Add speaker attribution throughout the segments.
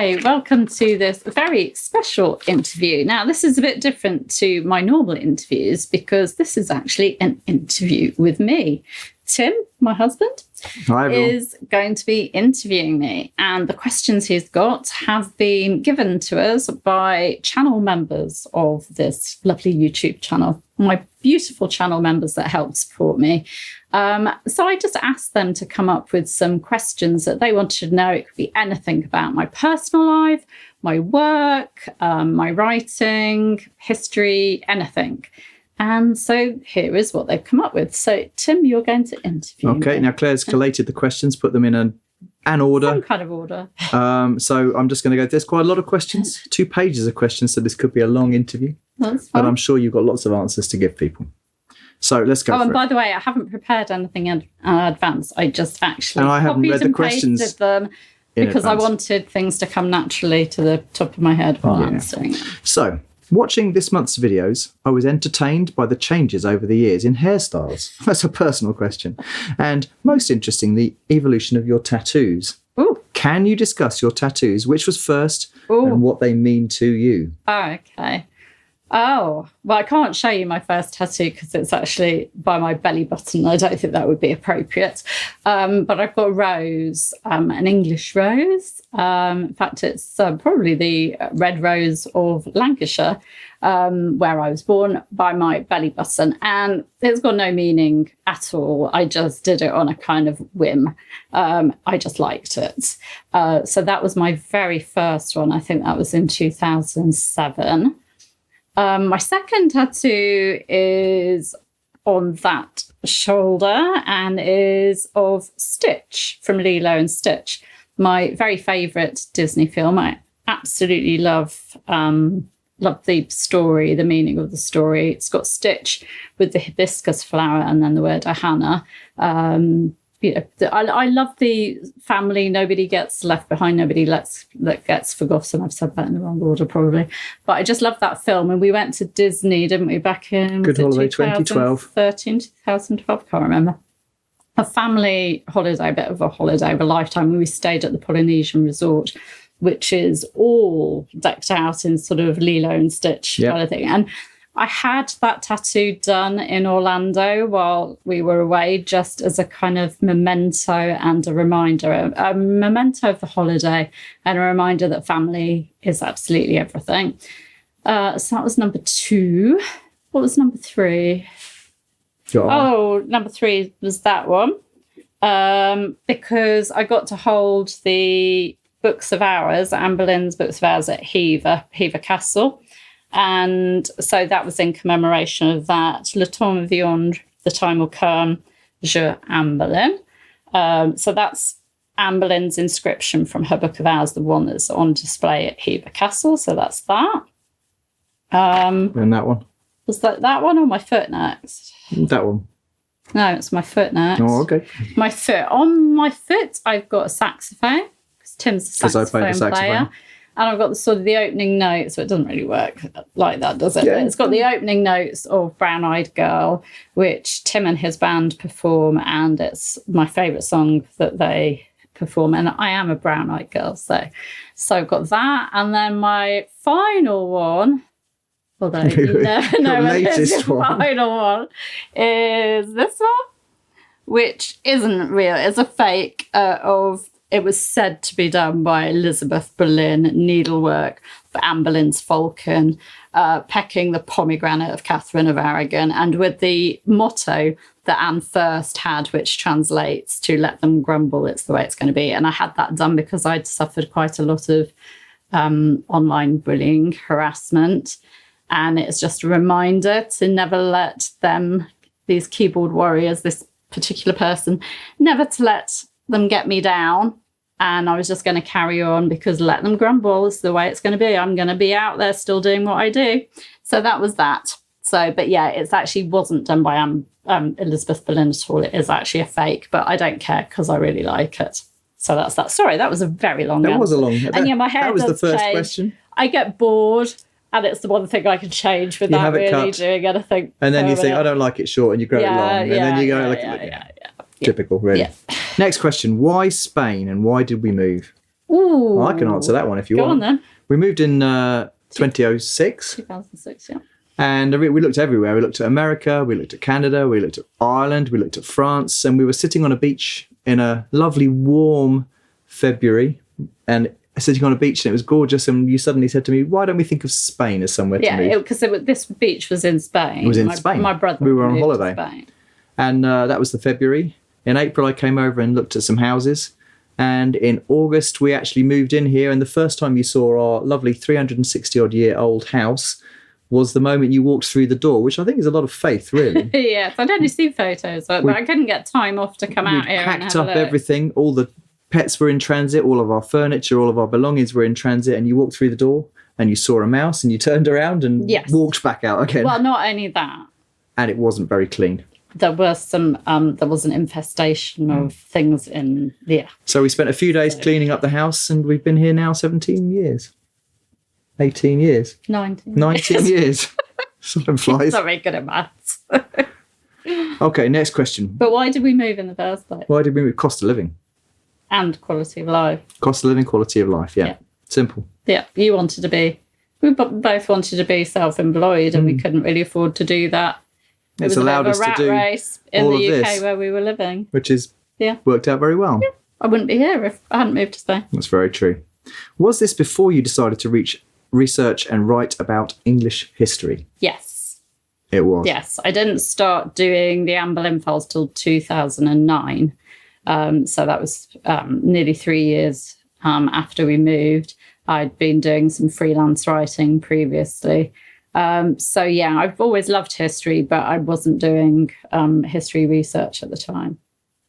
Speaker 1: Hi, welcome to this very special interview. Now, this is a bit different to my normal interviews because this is actually an interview with me. Tim, my husband, is going to be interviewing me, and the questions he's got have been given to us by channel members of this lovely YouTube channel, my beautiful channel members that help support me. So I just asked them to come up with some questions that they wanted to know. It could be anything about my personal life, my work, my writing, history, anything. And so here is what they've come up with. So, Tim, you're going to interview me.
Speaker 2: Okay, now Claire's collated the questions, put them in an order.
Speaker 1: Some kind of order.
Speaker 2: So I'm just going to go, there's quite a lot of questions, 2 pages of questions, so this could be a long interview.
Speaker 1: That's fine.
Speaker 2: But I'm sure you've got lots of answers to give people. So let's go.
Speaker 1: And by the way, I haven't prepared anything in advance. I just actually
Speaker 2: and I haven't read the questions
Speaker 1: them because I wanted things to come naturally to the top of my head while answering them.
Speaker 2: So, watching this month's videos, I was entertained by the changes over the years in hairstyles. That's a personal question. And most interesting, the evolution of your tattoos.
Speaker 1: Ooh.
Speaker 2: Can you discuss your tattoos? Which was first and what they mean to you?
Speaker 1: Oh, okay. Oh, well, I can't show you my first tattoo because it's actually by my belly button. I don't think that would be appropriate. But I've got a rose, an English rose. In fact, it's probably the red rose of Lancashire, where I was born, by my belly button. And it's got no meaning at all. I just did it on a kind of whim. I just liked it. So that was my very first one. I think that was in 2007. My second tattoo is on that shoulder and is of Stitch from Lilo and Stitch, my very favourite Disney film. I absolutely love the story, the meaning of the story. It's got Stitch with the hibiscus flower and then the word Ahana. I love the family. Nobody gets left behind. Nobody gets forgotten. I've said that in the wrong order probably. But I just love that film. And we went to Disney, didn't we, back in
Speaker 2: Good holiday, 2012.
Speaker 1: 2012, can't remember. A family holiday, a bit of a holiday of a lifetime. We stayed at the Polynesian Resort, which is all decked out in sort of Lilo and Stitch kind of thing. And I had that tattoo done in Orlando while we were away, just as a kind of memento and a reminder, a memento of the holiday and a reminder that family is absolutely everything. So that was number 2. What was number 3? Number 3 was that one. Because I got to hold the Books of Hours, Anne Boleyn's Books of Hours at Hever Castle. And so that was in commemoration of that. Le temps viendra, the time will come, je Anne Boleyn. So that's Anne Boleyn's inscription from her Book of Hours, the one that's on display at Hever Castle. So that's that.
Speaker 2: And that one?
Speaker 1: Was that one or my foot next?
Speaker 2: That one.
Speaker 1: No, it's my foot next.
Speaker 2: Oh, okay.
Speaker 1: My foot. On my foot, I've got a saxophone, because Tim's a saxophone player. And I've got the sort of the opening notes, so it doesn't really work like that, does it? Yeah. It's got the opening notes of Brown Eyed Girl, which Tim and his band perform, and it's my favourite song that they perform. And I am a Brown Eyed Girl, so I've got that. And then my final one, although
Speaker 2: latest one.
Speaker 1: Final one is this one, which isn't real. It's a fake of. It was said to be done by Elizabeth Boleyn, needlework for Anne Boleyn's falcon, pecking the pomegranate of Catherine of Aragon, and with the motto that Anne first had, which translates to "let them grumble, it's the way it's going to be." And I had that done because I'd suffered quite a lot of online bullying, harassment, and it's just a reminder to never let them, these keyboard warriors, this particular person, never to let them get me down. And I was just going to carry on because let them grumble is the way it's going to be. I'm going to be out there still doing what I do. So that was that. So, but yeah, it actually wasn't done by Elizabeth Boleyn at all. It is actually a fake, but I don't care because I really like it. So that's that. Sorry, that was a very long answer.
Speaker 2: That was a long.
Speaker 1: And yeah, my hair
Speaker 2: That was
Speaker 1: does
Speaker 2: the first
Speaker 1: change.
Speaker 2: Question.
Speaker 1: I get bored. And it's the one thing I can change without really doing anything.
Speaker 2: And then you think, I don't like it short, and you grow it long. And then you go, typical, really. Yeah. Next question. Why Spain and why did we move?
Speaker 1: Ooh.
Speaker 2: I can answer that one if you
Speaker 1: Go
Speaker 2: want.
Speaker 1: on then.
Speaker 2: We moved in 2006.
Speaker 1: 2006, yeah.
Speaker 2: And we looked everywhere. We looked at America, we looked at Canada, we looked at Ireland, we looked at France, and we were sitting on a beach in a lovely warm February, and sitting on a beach, and it was gorgeous. And you suddenly said to me, "Why don't we think of Spain as somewhere to move?"
Speaker 1: Yeah, because this beach was in Spain.
Speaker 2: It was in Spain.
Speaker 1: My brother.
Speaker 2: We were on
Speaker 1: moved to
Speaker 2: holiday.
Speaker 1: Spain.
Speaker 2: And that was the February. In April, I came over and looked at some houses. And in August, we actually moved in here. And the first time you saw our lovely 360-odd-year-old house was the moment you walked through the door, which I think is a lot of faith, really.
Speaker 1: Yes, I'd only seen photos, but I couldn't get time off to come out here and
Speaker 2: packed
Speaker 1: have
Speaker 2: up
Speaker 1: a look.
Speaker 2: everything. All the pets were in transit. All of our furniture, all of our belongings were in transit. And you walked through the door and you saw a mouse and you turned around and walked back out again.
Speaker 1: Well, not only that.
Speaker 2: And it wasn't very clean.
Speaker 1: There was an infestation of things in the...
Speaker 2: So we spent a few days cleaning up the house, and we've been here now 17 years. 18 years. 19 years. Time flies.
Speaker 1: Not very good at maths.
Speaker 2: Okay, next question.
Speaker 1: But why did we move in the first place?
Speaker 2: Why did we move? Cost of living.
Speaker 1: And quality of life.
Speaker 2: Cost of living, quality of life, yeah. Simple.
Speaker 1: Yeah, you wanted to be... We both wanted to be self-employed, and we couldn't really afford to do that. It was
Speaker 2: allowed
Speaker 1: a
Speaker 2: us
Speaker 1: bit of
Speaker 2: to
Speaker 1: a
Speaker 2: do
Speaker 1: rat race in
Speaker 2: all
Speaker 1: the
Speaker 2: of
Speaker 1: UK
Speaker 2: this,
Speaker 1: where we were living.
Speaker 2: which is worked out very well.
Speaker 1: Yeah. I wouldn't be here if I hadn't moved to Spain.
Speaker 2: That's very true. Was this before you decided to research and write about English history?
Speaker 1: Yes.
Speaker 2: It was.
Speaker 1: Yes. I didn't start doing the Anne Boleyn files till 2009. So that was nearly 3 years after we moved. I'd been doing some freelance writing previously. So, yeah, I've always loved history, but I wasn't doing history research at the time.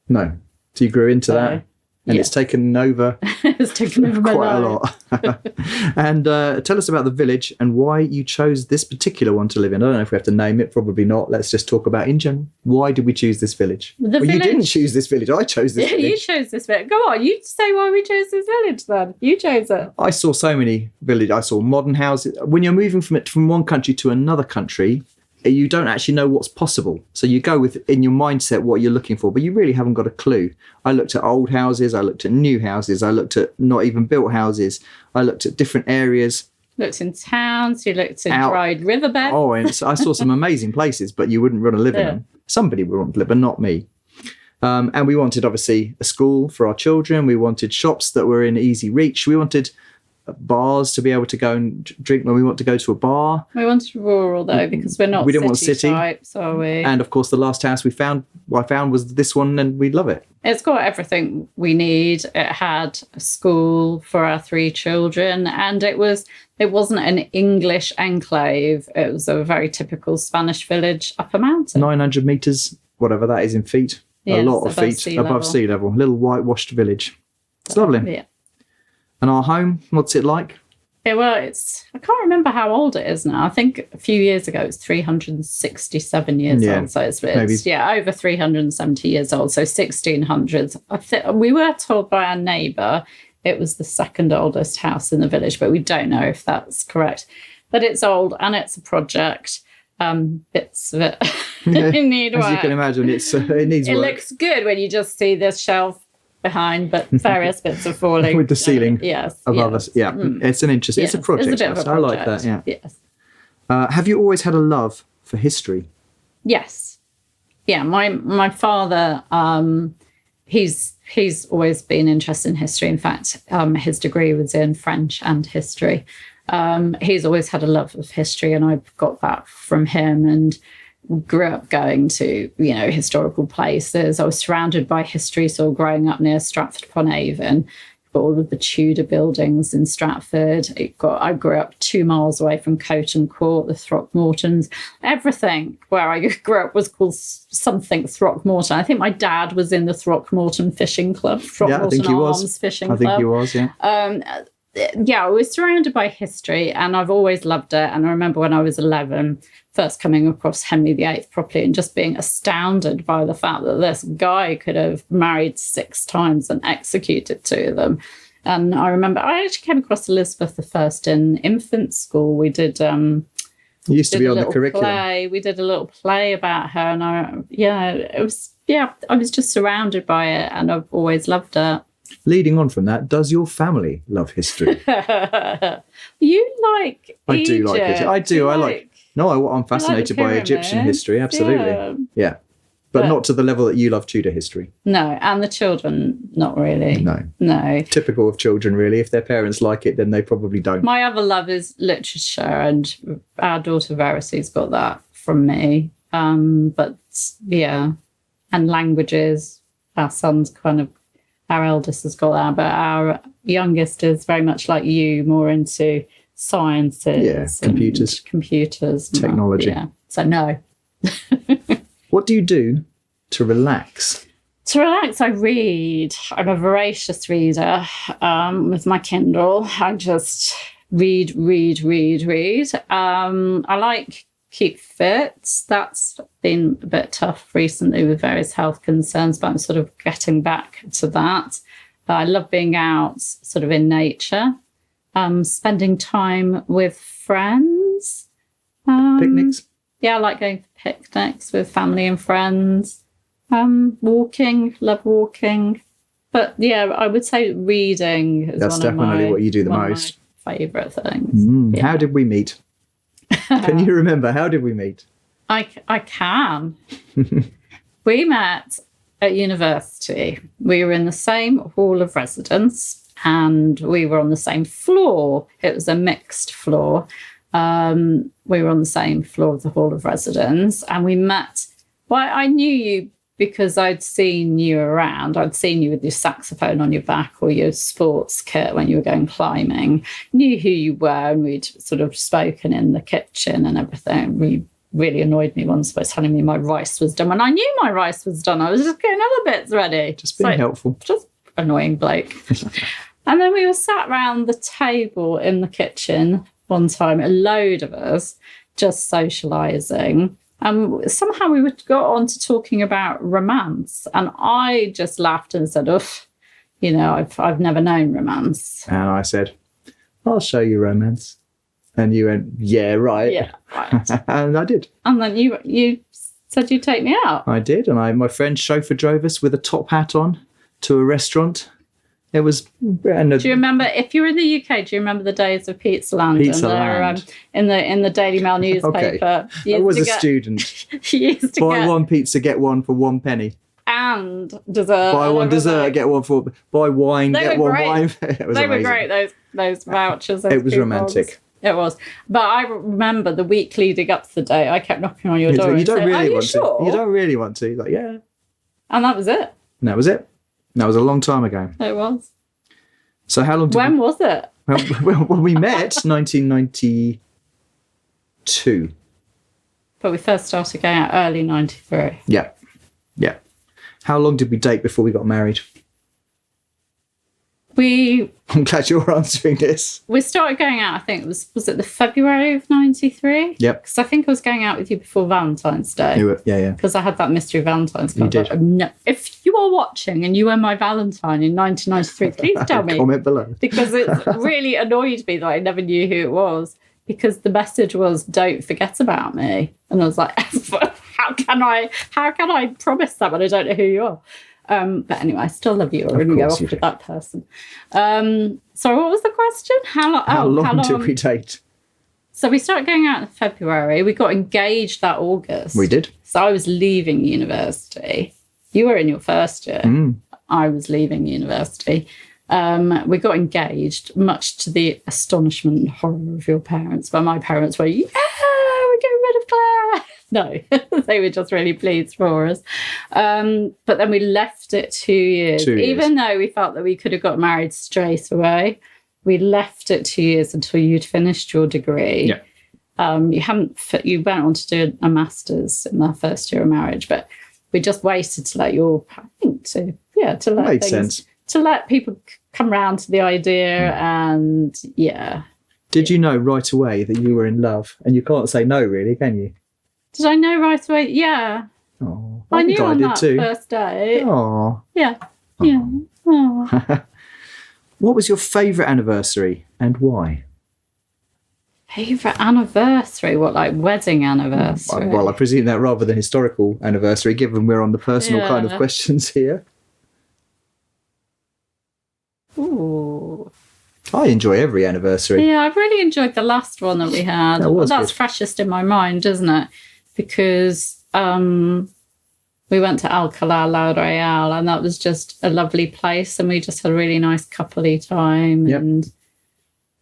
Speaker 2: No. So you grew into that, and it's taken over
Speaker 1: It's taken over my
Speaker 2: quite a
Speaker 1: life.
Speaker 2: lot. And tell us about the village and why you chose this particular one to live in. I don't know if we have to name it, probably not. Let's just talk about in general. Why did we choose this village? You didn't choose this village. I chose this village.
Speaker 1: You chose this village. Go on, you say why we chose this village then. You chose it.
Speaker 2: I saw so many villages. I saw modern houses. When you're moving from one country to another country, you don't actually know what's possible. So you go with, in your mindset, what you're looking for, but you really haven't got a clue. I looked at old houses. I looked at new houses. I looked at not even built houses. I looked at different areas.
Speaker 1: Looked in towns. You looked at dried riverbeds.
Speaker 2: Oh, and I saw some amazing places, but you wouldn't want to live in them. Somebody would want to live, but not me. And we wanted, obviously, a school for our children. We wanted shops that were in easy reach. We wanted bars to be able to go and drink when we want to go to a bar.
Speaker 1: We wanted rural though, because we're not
Speaker 2: we didn't want city
Speaker 1: types, are we?
Speaker 2: And of course the last house I found was this one, and we love it.
Speaker 1: It's got everything we need. It had a school for our 3 children, and it wasn't an English enclave. It was a very typical Spanish village up a mountain.
Speaker 2: 900 metres, whatever that is in feet.
Speaker 1: Yes,
Speaker 2: a lot of feet above sea level. Little whitewashed village. It's lovely.
Speaker 1: Yeah.
Speaker 2: And our home, what's it like?
Speaker 1: Yeah, well, I can't remember how old it is now. I think a few years ago it was 367 years old. So it's over 370 years old. So 1600s. We were told by our neighbour it was the second oldest house in the village, but we don't know if that's correct. But it's old and it's a project. Bits of it need work.
Speaker 2: As you can imagine, it needs work.
Speaker 1: It looks good when you just see this shelf behind, but various bits are falling
Speaker 2: with the ceiling above us. Yeah, it's an interesting.
Speaker 1: Yes,
Speaker 2: it's a project.
Speaker 1: It's a bit of a project.
Speaker 2: I like that. Yeah.
Speaker 1: Yes.
Speaker 2: Have you always had a love for history?
Speaker 1: Yes. Yeah. My father. He's always been interested in history. In fact, his degree was in French and history. He's always had a love of history, and I've got that from him. And grew up going to, historical places. I was surrounded by history, so growing up near Stratford-upon-Avon. Got all of the Tudor buildings in Stratford. I grew up 2 miles away from Coton Court, the Throckmortons. Everything where I grew up was called something Throckmorton. I think my dad was in the Throckmorton Fishing Club. Throckmorton Arms Fishing Club.
Speaker 2: I think he was, yeah.
Speaker 1: I was surrounded by history, and I've always loved it. And I remember when I was 11, first coming across Henry VIII properly and just being astounded by the fact that this guy could have married 6 times and executed 2 of them. And I remember I actually came across Elizabeth I in infant school. We did
Speaker 2: it used to be on the curriculum.
Speaker 1: We did a little play about her, and I was just surrounded by it, and I've always loved it.
Speaker 2: Leading on from that, does your family love history?
Speaker 1: You like
Speaker 2: I do like
Speaker 1: Egypt.
Speaker 2: it. I do. I'm fascinated by Egyptian history. Absolutely. Yeah. But not to the level that you love Tudor history.
Speaker 1: No, and the children, not really. No.
Speaker 2: Typical of children, really. If their parents like it, then they probably don't.
Speaker 1: My other love is literature, and our daughter Verity's got that from me. But yeah, and languages. Our son's our eldest has got that, but our youngest is very much like you, more into sciences.
Speaker 2: Yeah,
Speaker 1: computers.
Speaker 2: Technology.
Speaker 1: Yeah. So no.
Speaker 2: What do you do to relax?
Speaker 1: To relax, I read. I'm a voracious reader with my Kindle. I just read. I like keep fit. That's been a bit tough recently with various health concerns, but I'm sort of getting back to that. I love being out sort of in nature, spending time with friends.
Speaker 2: Picnics?
Speaker 1: Yeah, I like going for picnics with family and friends. Walking, love walking. But yeah, I would say reading is
Speaker 2: That's definitely what you do the most.
Speaker 1: Favourite things.
Speaker 2: How did we meet? Can you remember? How did we meet?
Speaker 1: I can. We met at university. We were in the same hall of residence and we were on the same floor. It was a mixed floor. We were on the same floor of the hall of residence and we met. Well, I knew you because I'd seen you around. I'd seen you with your saxophone on your back or your sports kit when you were going climbing. Knew who you were and we'd sort of spoken in the kitchen and everything. You really annoyed me once by telling me my rice was done. And I knew my rice was done. I was just getting other bits ready.
Speaker 2: Just being helpful.
Speaker 1: Just annoying bloke. And then we were sat round the table in the kitchen one time, a load of us, just socialising. Somehow we got on to talking about romance, and I just laughed and said, "Oof, I've never known romance."
Speaker 2: And I said, "I'll show you romance," and you went, "Yeah, right."
Speaker 1: Yeah, right.
Speaker 2: And I did.
Speaker 1: And then you said you'd take me out.
Speaker 2: I did, and my friend's chauffeur drove us with a top hat on to a restaurant. It was. Do
Speaker 1: you remember, if you were in the UK, do you remember the days of Pizza Land? In the Daily Mail newspaper.
Speaker 2: Okay. I was a student. Buy one pizza, get one for 1 penny.
Speaker 1: And dessert.
Speaker 2: Buy one dessert, get one for. Buy wine, get one wine.
Speaker 1: They were great. Those vouchers.
Speaker 2: It was romantic.
Speaker 1: It was. But I remember the week leading up to the day, I kept knocking on your door.
Speaker 2: You don't really want
Speaker 1: to.
Speaker 2: You don't really want to. Like, yeah.
Speaker 1: And that was it.
Speaker 2: And that was it. That was a long time ago.
Speaker 1: It was.
Speaker 2: So how long?
Speaker 1: When was it?
Speaker 2: When we met, 1992.
Speaker 1: But we first started going out early 93.
Speaker 2: Yeah. How long did we date before we got married? I'm glad you're answering this.
Speaker 1: We started going out, I think, was it the February of 93?
Speaker 2: Yep.
Speaker 1: Because I think I was going out with you before Valentine's Day.
Speaker 2: Yeah.
Speaker 1: Because I had that mystery Valentine's card.
Speaker 2: You did.
Speaker 1: No, if you are watching and you were my Valentine in 1993, please tell me.
Speaker 2: Comment below.
Speaker 1: Because it really annoyed me that I never knew who it was. Because the message was, "Don't forget about me." And I was like, how can I promise that when I don't know who you are? But anyway, I still love you. I wouldn't go off with that person. So what was the question? How long
Speaker 2: did we date?
Speaker 1: So we started going out in February. We got engaged that August.
Speaker 2: We did.
Speaker 1: So I was leaving university. You were in your first year. I was leaving university. We got engaged, much to the astonishment and horror of your parents. But my parents were, "Yeah, we're getting rid of Claire." No, they were just really pleased for us. But then we left it 2 years. Even though we felt that we could have got married straight away, we left it 2 years until you'd finished your degree.
Speaker 2: Yeah.
Speaker 1: You went on to do a master's in that first year of marriage, but we just waited to let
Speaker 2: Made sense.
Speaker 1: To let people come round to the idea and yeah.
Speaker 2: Did you know right away that you were in love? And you can't say no, really, can you?
Speaker 1: Did I know right away? Yeah.
Speaker 2: Oh,
Speaker 1: I knew on
Speaker 2: did
Speaker 1: that
Speaker 2: too.
Speaker 1: first day.
Speaker 2: Oh.
Speaker 1: Yeah. Yeah. Oh.
Speaker 2: What was your favourite anniversary and why?
Speaker 1: Favourite anniversary? What, like wedding anniversary?
Speaker 2: Well, I presume that rather than historical anniversary, given we're on the personal kind of questions here.
Speaker 1: Ooh.
Speaker 2: I enjoy every anniversary.
Speaker 1: Yeah, I really enjoyed the last one that we had. That's
Speaker 2: good.
Speaker 1: freshest in my mind, isn't it? Because we went to Alcalá La Real, and that was just a lovely place, and we just had a really nice coupley time.
Speaker 2: Yep.
Speaker 1: And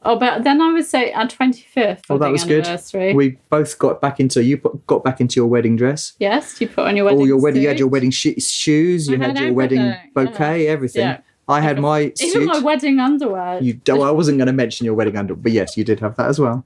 Speaker 1: but then I would say our 25th.
Speaker 2: That was
Speaker 1: anniversary.
Speaker 2: Good. We both got back into your wedding dress.
Speaker 1: Yes, you put on your wedding.
Speaker 2: You had your wedding shoes. You had your wedding bouquet. Everything. Yeah. I had my suit.
Speaker 1: Even my wedding underwear.
Speaker 2: I wasn't going to mention your wedding underwear, but yes, you did have that as well.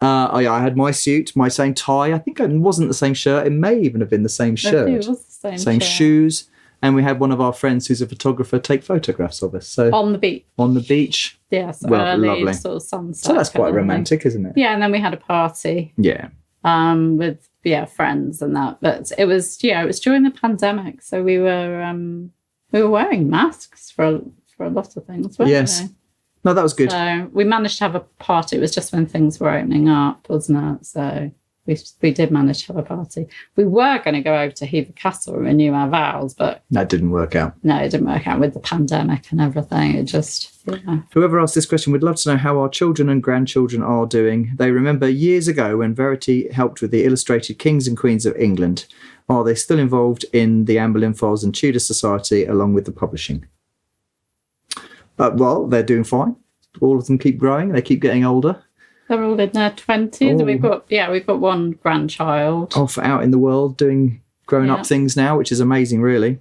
Speaker 2: I had my suit, my same tie. I think it wasn't the same shirt. It may even have been the same shirt.
Speaker 1: It was the
Speaker 2: same shoes. And we had one of our friends who's a photographer take photographs of us. So
Speaker 1: on the beach.
Speaker 2: Yes. Well, lovely.
Speaker 1: Sort of sunset.
Speaker 2: So that's quite romantic, isn't it?
Speaker 1: Yeah, and then we had a party.
Speaker 2: Yeah.
Speaker 1: With friends and that. But it was during the pandemic, so we were wearing masks for a lot of things, weren't we?
Speaker 2: No, that was good.
Speaker 1: So we managed to have a party. It was just when things were opening up, wasn't it? So we did manage to have a party. We were going to go over to Hever Castle and renew our vows, but
Speaker 2: that didn't work out.
Speaker 1: No, it didn't work out with the pandemic and everything. It just,
Speaker 2: Whoever asked this question would love to know how our children and grandchildren are doing. They remember years ago when Verity helped with the illustrated Kings and Queens of England. Are they still involved in the Anne Boleyn Files and Tudor Society along with the publishing? Well, they're doing fine. All of them keep growing. They keep getting older.
Speaker 1: They're all in their 20s. Oh. We've got one grandchild.
Speaker 2: Off out in the world doing grown-up things now, which is amazing, really.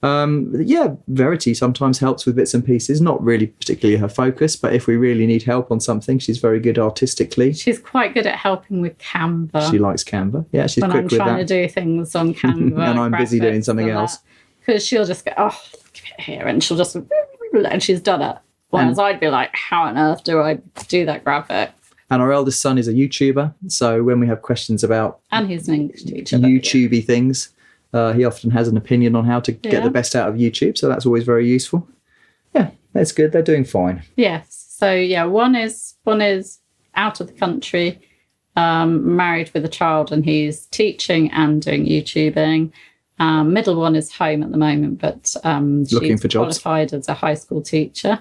Speaker 2: Verity sometimes helps with bits and pieces. Not really particularly her focus, but if we really need help on something, she's very good artistically.
Speaker 1: She's quite good at helping with Canva.
Speaker 2: She likes Canva. Yeah, she's quick with that.
Speaker 1: When I'm trying to do things on Canva.
Speaker 2: And I'm busy doing something else.
Speaker 1: Because she'll just go, give it here, and she'll just... and she's done it. Whereas I'd be like, how on earth do I do that graphic?
Speaker 2: And our eldest son is a YouTuber. So when we have questions about...
Speaker 1: And he's an English teacher.
Speaker 2: YouTube-y things, he often has an opinion on how to get the best out of YouTube. So that's always very useful. Yeah, that's good. They're doing fine.
Speaker 1: Yes. So, one is out of the country, married with a child, and he's teaching and doing YouTubing. Middle one is home at the moment, but
Speaker 2: looking for jobs.
Speaker 1: Qualified as a high school teacher.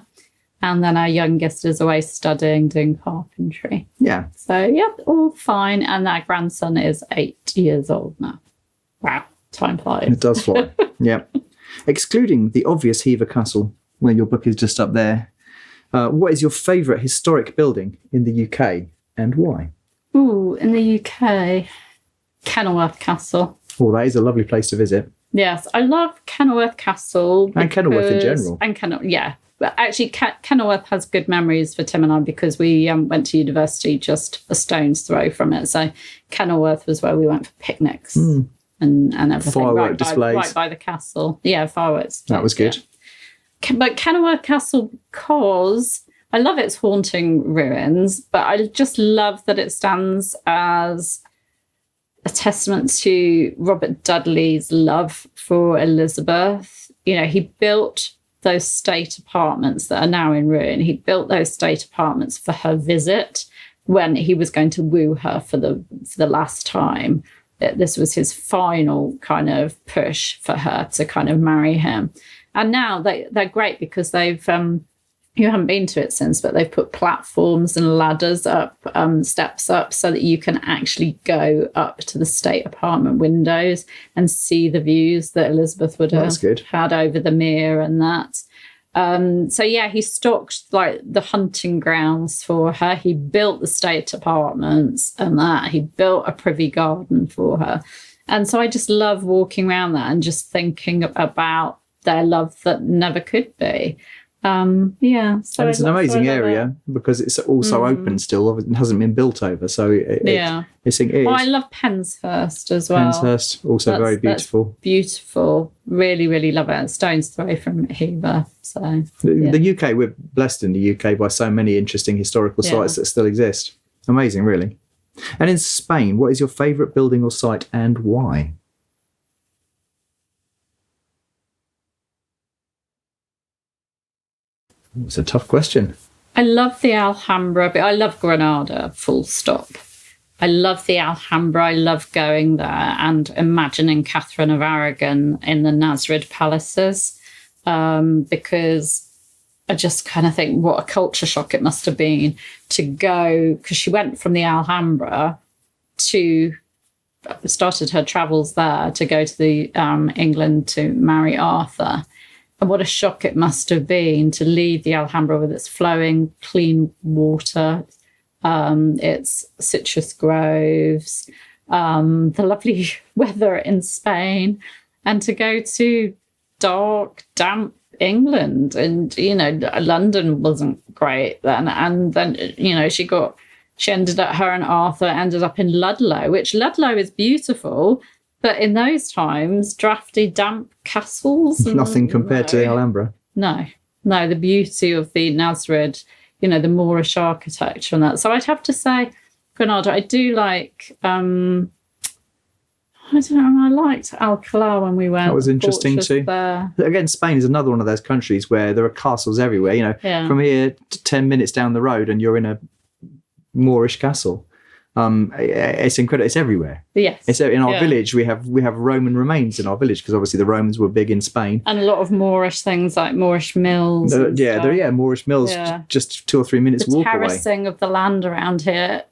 Speaker 1: And then our youngest is away studying, doing carpentry.
Speaker 2: Yeah.
Speaker 1: So, all fine. And our grandson is 8 years old now. Wow, time flies.
Speaker 2: It does fly. Yeah. Excluding the obvious Hever Castle, where your book is just up there, what is your favourite historic building in the UK and why?
Speaker 1: Ooh, in the UK, Kenilworth Castle.
Speaker 2: Oh, that is a lovely place to visit.
Speaker 1: Yes, I love Kenilworth Castle.
Speaker 2: And Kenilworth in general.
Speaker 1: But actually, Kenilworth has good memories for Tim and I because we went to university just a stone's throw from it. So Kenilworth was where we went for picnics and everything.
Speaker 2: Firework displays.
Speaker 1: Right by the castle. Yeah, fireworks.
Speaker 2: That was good.
Speaker 1: Yeah. But Kenilworth Castle, because I love its haunting ruins, but I just love that it stands as a testament to Robert Dudley's love for Elizabeth. He built those state apartments that are now in ruin. He built those state apartments for her visit when he was going to woo her for the last time. This was his final kind of push for her to kind of marry him. And now they're great because they've you haven't been to it since, but they've put platforms and ladders up, steps up, so that you can actually go up to the state apartment windows and see the views that Elizabeth would have had over the mere and that. He stocked like the hunting grounds for her. He built the state apartments and that. He built a privy garden for her. And so I just love walking around that and just thinking about their love that never could be. So
Speaker 2: and it's an amazing area because it's also open still. It hasn't been built over, so I
Speaker 1: love Penshurst as well.
Speaker 2: Penshurst, also very beautiful.
Speaker 1: Beautiful, really, really love it. Stone's throw from Hever. So
Speaker 2: the UK, we're blessed in the UK by so many interesting historical sites that still exist. Amazing, really. And in Spain, what is your favourite building or site and why? It's a tough question.
Speaker 1: I love the Alhambra, but I love Granada, full stop. I love the Alhambra. I love going there and imagining Catherine of Aragon in the Nasrid palaces because I just kind of think what a culture shock it must have been to go, because she went from the Alhambra to started her travels there to go to the England to marry Arthur. And what a shock it must have been to leave the Alhambra with its flowing, clean water, its citrus groves, the lovely weather in Spain, and to go to dark, damp England. And, London wasn't great then. And then, her and Arthur ended up in Ludlow, which Ludlow is beautiful. But in those times, drafty, damp castles.
Speaker 2: Nothing compared to the Alhambra.
Speaker 1: No, the beauty of the Nasrid, the Moorish architecture and that. So I'd have to say, Granada, I do like, I liked Alcalá when we went.
Speaker 2: That was interesting too.
Speaker 1: There.
Speaker 2: Again, Spain is another one of those countries where there are castles everywhere. From here to 10 minutes down the road and you're in a Moorish castle. It's incredible. It's everywhere.
Speaker 1: Yes.
Speaker 2: It's in our village. We have Roman remains in our village because obviously the Romans were big in Spain,
Speaker 1: and a lot of Moorish things like Moorish mills.
Speaker 2: Moorish mills. Just 2 or 3 minutes walk away. The
Speaker 1: terracing of the land around here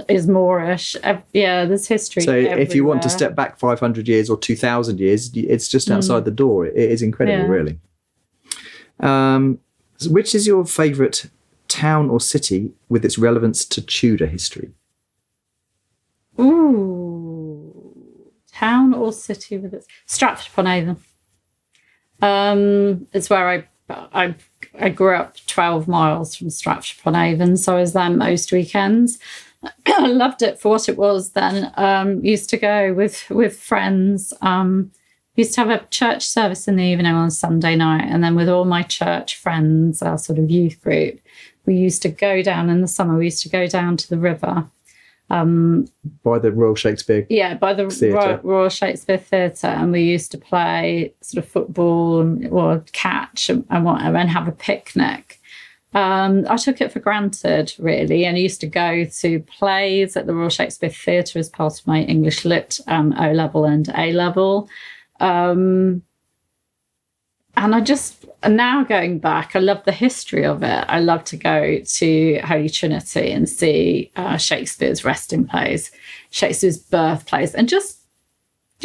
Speaker 1: is Moorish. There's history.
Speaker 2: So
Speaker 1: everywhere.
Speaker 2: If you want to step back 500 years or 2,000 years, it's just outside the door. It is incredible, really. Which is your favourite town or city with its relevance to Tudor history?
Speaker 1: Ooh, town or city with its Stratford-upon-Avon. It's where I grew up 12 miles from Stratford-upon-Avon, so I was there most weekends. I loved it for what it was then. Used to go with friends. Used to have a church service in the evening on Sunday night, and then with all my church friends, our sort of youth group, we used to go down in the summer. We used to go down to the river.
Speaker 2: By the Royal Shakespeare
Speaker 1: by the Royal Shakespeare Theatre, and we used to play sort of football or catch and whatever, and have a picnic. I took it for granted, really, and I used to go to plays at the Royal Shakespeare Theatre as part of my English Lit O-level and A-level. And now going back, I love the history of it. I love to go to Holy Trinity and see Shakespeare's resting place, Shakespeare's birthplace, and just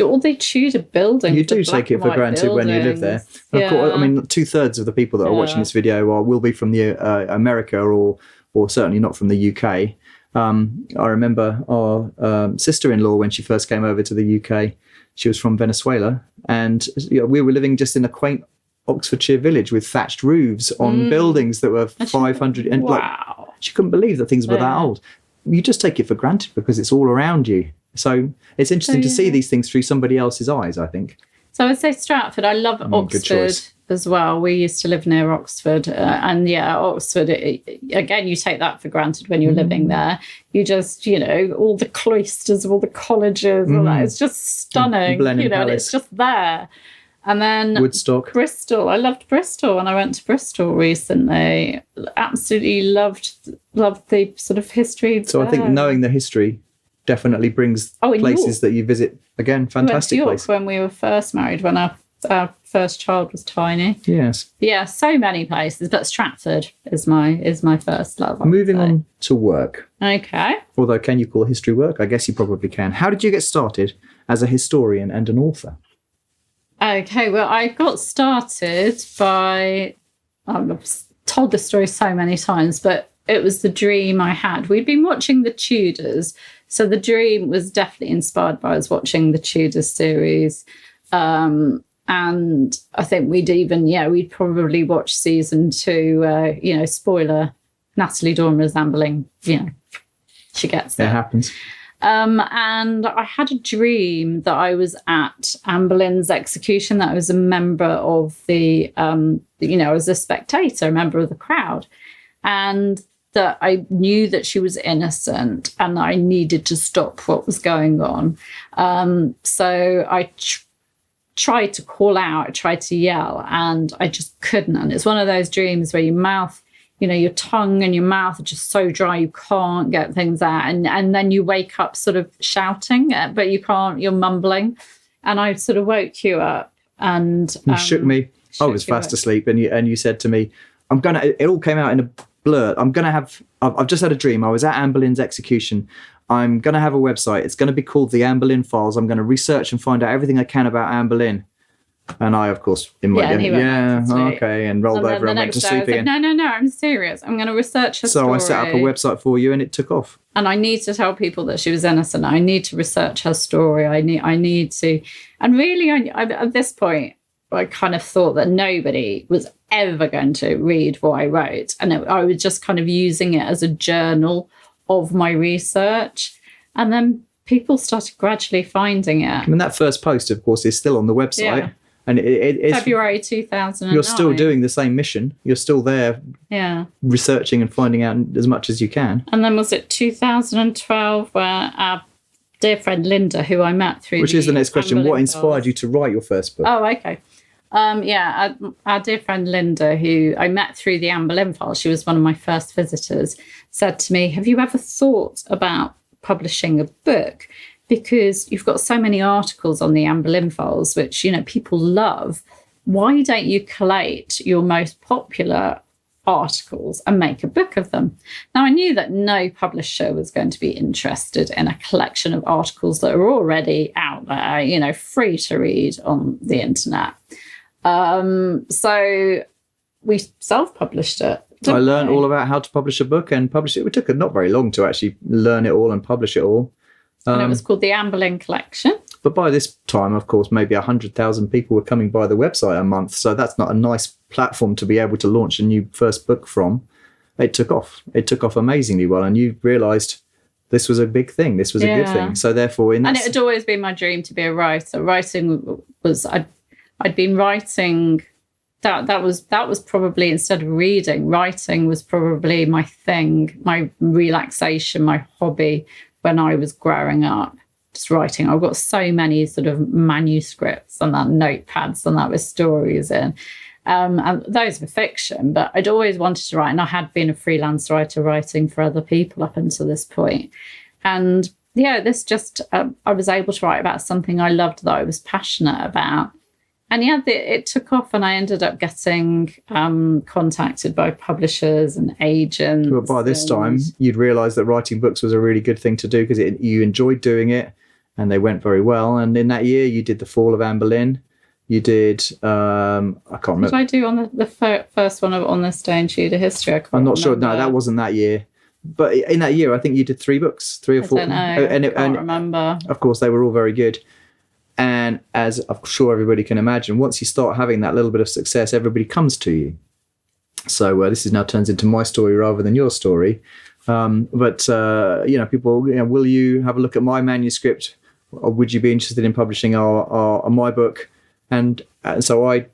Speaker 1: all the Tudor buildings.
Speaker 2: You do take it for granted when you live there. Of course, I mean, 2/3 of the people that are watching this video will be from the America or certainly not from the UK. I remember our sister-in-law when she first came over to the UK. She was from Venezuela, and we were living just in a quaint Oxfordshire village with thatched roofs on buildings that were 500. And she couldn't believe that things were that old. You just take it for granted because it's all around you. So it's interesting to see these things through somebody else's eyes, I think.
Speaker 1: So I would say Stratford. I love Oxford as well. We used to live near Oxford. Oxford, again, you take that for granted when you're living there. You just, all the cloisters, all the colleges, all that. It's just stunning. And it's just there. And then
Speaker 2: Woodstock.
Speaker 1: Bristol. I loved Bristol when I went to Bristol recently. Absolutely loved the sort of history.
Speaker 2: So I think knowing the history definitely brings places that you visit. Again, fantastic place.
Speaker 1: When we were first married, when our first child was tiny.
Speaker 2: Yes.
Speaker 1: Yeah, so many places, but Stratford is my first love.
Speaker 2: Moving on to work.
Speaker 1: Okay.
Speaker 2: Although, can you call history work? I guess you probably can. How did you get started as a historian and an author?
Speaker 1: Okay, well, I got started by, I've told this story so many times, but it was the dream I had. We'd been watching the Tudors, so the dream was definitely inspired by us watching the Tudors series. And I think we'd probably watch season 2, spoiler, Natalie Dawn resembling, she gets it.
Speaker 2: It happens.
Speaker 1: And I had a dream that I was at Anne Boleyn's execution, that I was a member of I was a spectator, a member of the crowd, and that I knew that she was innocent and that I needed to stop what was going on. So I tried to call out, I tried to yell, and I just couldn't. And it's one of those dreams where your mouth, your tongue and your mouth are just so dry you can't get things out. And then you wake up sort of shouting, but you can't, you're mumbling. And I sort of woke you up and...
Speaker 2: You shook me. I was fast asleep and you said to me, it all came out in a blur. I've just had a dream. I was at Anne Boleyn's execution. I'm going to have a website. It's going to be called the Anne Boleyn Files. I'm going to research and find out everything I can about Anne Boleyn. And I, of course, and rolled over and went to sleep again.
Speaker 1: Like, no, I'm serious. I'm going to research her story.
Speaker 2: So I set up a website for you and it took off.
Speaker 1: And I need to tell people that she was innocent. I need to research her story. I need to. And really, at this point, I kind of thought that nobody was ever going to read what I wrote. And I was just kind of using it as a journal of my research. And then people started gradually finding it.
Speaker 2: I mean, that first post, of course, is still on the website.
Speaker 1: Yeah.
Speaker 2: And it's
Speaker 1: February 2009.
Speaker 2: You're still doing the same mission. You're still there researching and finding out as much as you can.
Speaker 1: And then was it 2012 where our dear friend Linda, who I met through
Speaker 2: Which is the next question. What inspired you to write your first book?
Speaker 1: Oh, okay. Our dear friend Linda, who I met through the Anne Boleyn Files, she was one of my first visitors, said to me, have you ever thought about publishing a book? Because you've got so many articles on the Anne Boleyn Files, which, people love. Why don't you collate your most popular articles and make a book of them? Now, I knew that no publisher was going to be interested in a collection of articles that are already out there, free to read on the internet. So we self-published it.
Speaker 2: I learned all about how to publish a book and publish it. It took not very long to actually learn it all and publish it all.
Speaker 1: And it was called the Anne Boleyn Collection.
Speaker 2: But by this time, of course, maybe 100,000 people were coming by the website a month. So that's not a nice platform to be able to launch a new first book from. It took off. It took off amazingly well. And you realised this was a big thing. This was a good thing. So therefore... And
Speaker 1: it had always been my dream to be a writer. Writing was... I'd been writing... That was probably, instead of reading, writing was probably my thing, my relaxation, my hobby when I was growing up, just writing. I've got so many sort of manuscripts and that notepads and that with stories in. And those were fiction, but I'd always wanted to write. And I had been a freelance writer writing for other people up until this point. And this just, I was able to write about something I loved, that I was passionate about. And it took off, and I ended up getting contacted by publishers and agents.
Speaker 2: Well, by this time, you'd realised that writing books was a really good thing to do because you enjoyed doing it, and they went very well. And in that year, you did The Fall of Anne Boleyn. You did, I can't remember.
Speaker 1: What did I do on the first one of On This Day in Tudor History?
Speaker 2: I'm not sure. No, that wasn't that year. But in that year, I think you did 3 books, 3 or 4.
Speaker 1: I don't know. I can't remember.
Speaker 2: Of course, they were all very good. And as I'm sure everybody can imagine, once you start having that little bit of success, everybody comes to you. So this is now turns into my story rather than your story. But people, will you have a look at my manuscript? Or would you be interested in publishing my book? And so I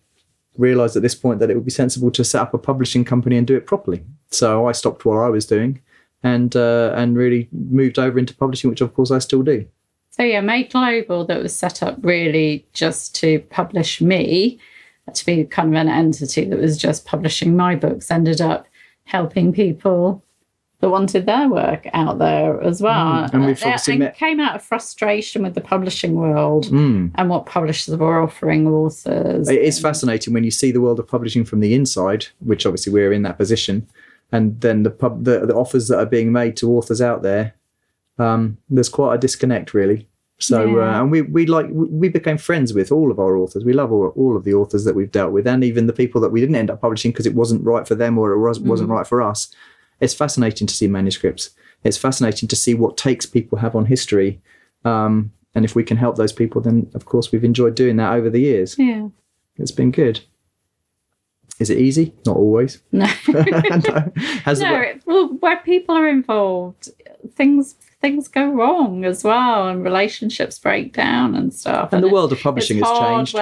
Speaker 2: realised at this point that it would be sensible to set up a publishing company and do it properly. So I stopped what I was doing and really moved over into publishing, which of course I still do.
Speaker 1: So Made Global, that was set up really just to publish me, to be kind of an entity that was just publishing my books, ended up helping people that wanted their work out there as well.
Speaker 2: And we've obviously
Speaker 1: came out of frustration with the publishing world and what publishers were offering authors.
Speaker 2: It is fascinating when you see the world of publishing from the inside, which obviously we're in that position, and then the offers that are being made to authors out there. There's quite a disconnect, really. So, and we became friends with all of our authors. We love all of the authors that we've dealt with, and even the people that we didn't end up publishing because it wasn't right for them or it wasn't right for us. It's fascinating to see manuscripts. It's fascinating to see what takes people have on history. And if we can help those people, then of course we've enjoyed doing that over the years.
Speaker 1: Yeah.
Speaker 2: It's been good. Is it easy? Not always.
Speaker 1: No. Well, where people are involved, things go wrong as well, and relationships break down and stuff.
Speaker 2: And the world of publishing has changed.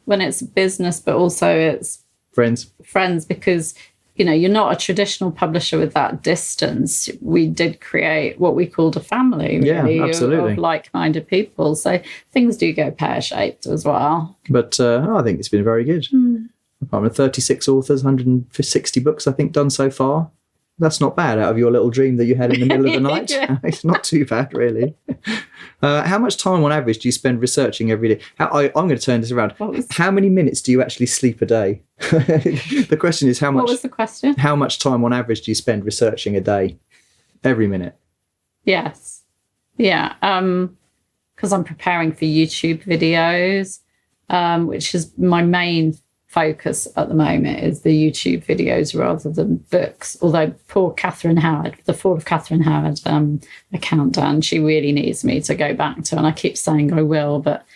Speaker 1: when it's business, but also it's friends, because you're not a traditional publisher with that distance. We did create what we called a family, really, of like-minded people. So things do go pear-shaped as well.
Speaker 2: But I think it's been very good. I'm 36 authors, 160 books, I think, done so far. That's not bad out of your little dream that you had in the middle of the night. It's not too bad, really. How much time on average do you spend researching every day? I'm going to turn this around. How many minutes do you actually sleep a day? The question is how much.
Speaker 1: What was the question?
Speaker 2: How much time on average do you spend researching a day? Every minute.
Speaker 1: Yes. Yeah. Because I'm preparing for YouTube videos, which is my main focus at the moment, is the YouTube videos rather than books. Although poor Catherine Howard, the Fall of Catherine Howard, a countdown, she really needs me to go back to, and I keep saying I will, but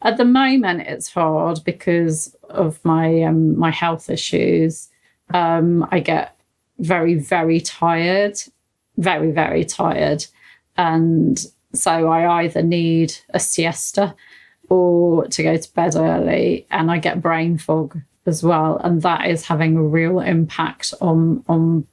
Speaker 1: at the moment it's hard because of my my health issues. I get very, very tired, very, very tired, and so I either need a siesta or to go to bed early, and I get brain fog as well, and that is having a real impact on